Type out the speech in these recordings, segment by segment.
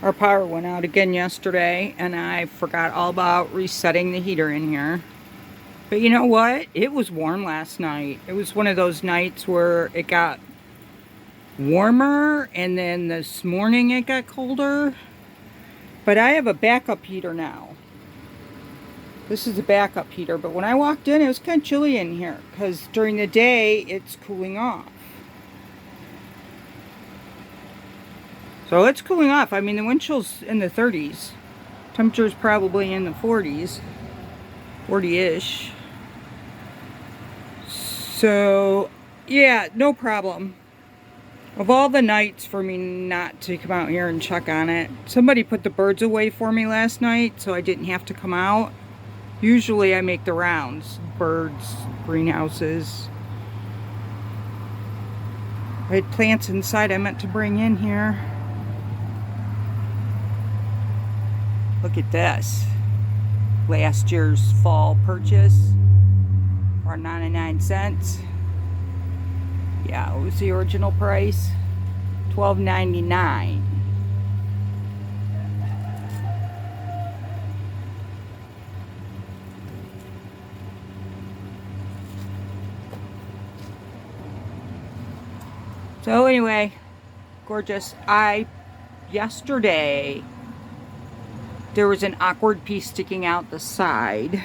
Our power went out again yesterday, and I forgot all about resetting the heater in here. But you know what? It was warm last night. It was one of those nights where it got warmer, and then this morning it got colder. But I have a backup heater now. This is a backup heater, but when I walked in, it was kind of chilly in here because during the day it's cooling off. So it's cooling off. I mean, the wind chill's in the 30s. Temperature's probably in the 40s. 40-ish. So, yeah, no problem. Of all the nights for me not to come out here and check on it, somebody put the birds away for me last night, so I didn't have to come out. Usually I make the rounds. Birds, greenhouses. I had plants inside I meant to bring in here. Look at this. Last year's fall purchase for 99 cents. Yeah, it was the original price. $12.99. So anyway, gorgeous. Yesterday there was an awkward piece sticking out the side,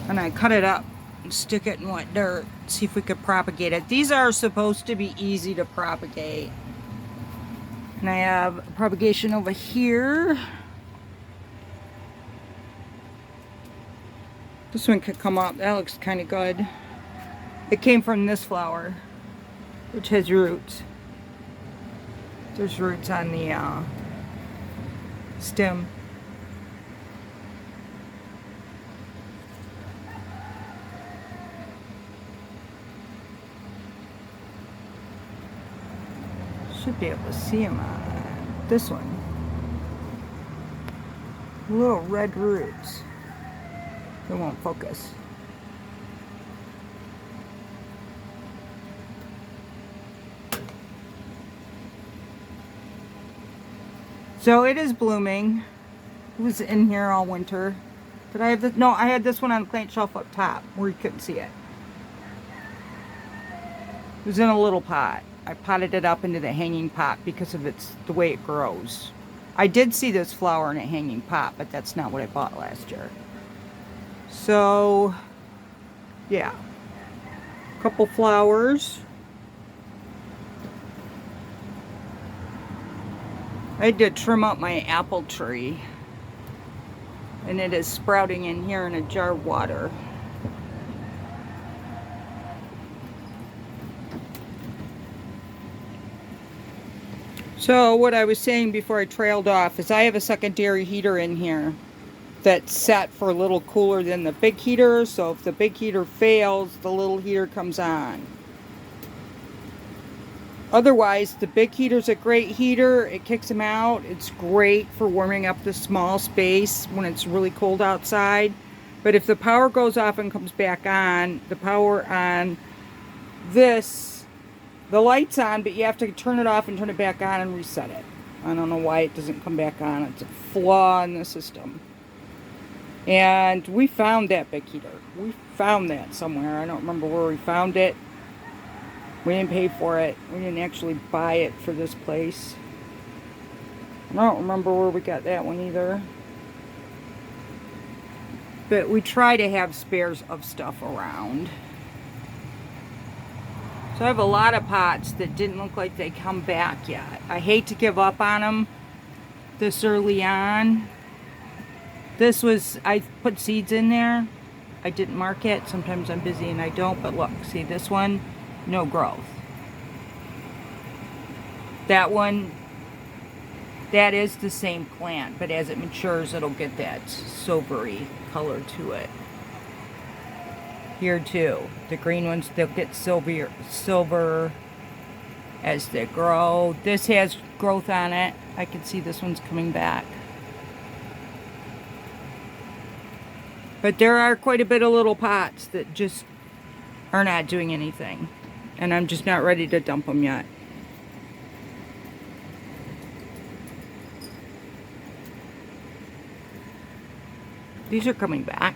and I cut it up and stick it in wet dirt, see if we could propagate it. These are supposed to be easy to propagate, and I have propagation over here. This one could come up. That looks kind of good. It came from this flower, which has roots. There's roots on the stem. Should be able to see them on this one. Little red roots. They won't focus. So it is blooming. It was in here all winter. Did I have this? No, I had this one on the plant shelf up top where you couldn't see it. It was in a little pot. I potted it up into the hanging pot because of the way it grows. I did see this flower in a hanging pot, but that's not what I bought last year. So, yeah. Couple flowers. I had to trim up my apple tree, and it is sprouting in here in a jar of water. So what I was saying before I trailed off is I have a secondary heater in here that's set for a little cooler than the big heater, so if the big heater fails, the little heater comes on. Otherwise, the big heater's a great heater. It kicks them out. It's great for warming up the small space when it's really cold outside. But if the power goes off and comes back on, the power on this, the light's on, but you have to turn it off and turn it back on and reset it. I don't know why it doesn't come back on. It's a flaw in the system. And we found that big heater. We found that somewhere. I don't remember where we found it. We didn't pay for it. We didn't actually buy it for this place. I don't remember where we got that one either. But we try to have spares of stuff around. So I have a lot of pots that didn't look like they come back yet. I hate to give up on them this early on. This was, I put seeds in there. I didn't mark it. Sometimes I'm busy and I don't. But look, see this one? No growth. That one, that is the same plant, but as it matures, it'll get that silvery color to it. Here too, the green ones, they'll get silver as they grow. This has growth on it. I can see this one's coming back. But there are quite a bit of little pots that just are not doing anything. And I'm just not ready to dump them yet. These are coming back.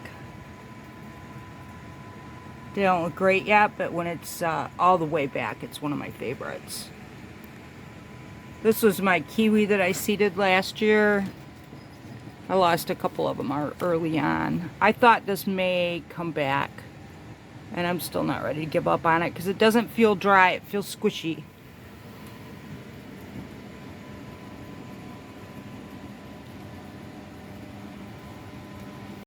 They don't look great yet, but when it's all the way back, it's one of my favorites. This was my kiwi that I seeded last year. I lost a couple of them early on. I thought this may come back, and I'm still not ready to give up on it because it doesn't feel dry. It feels squishy.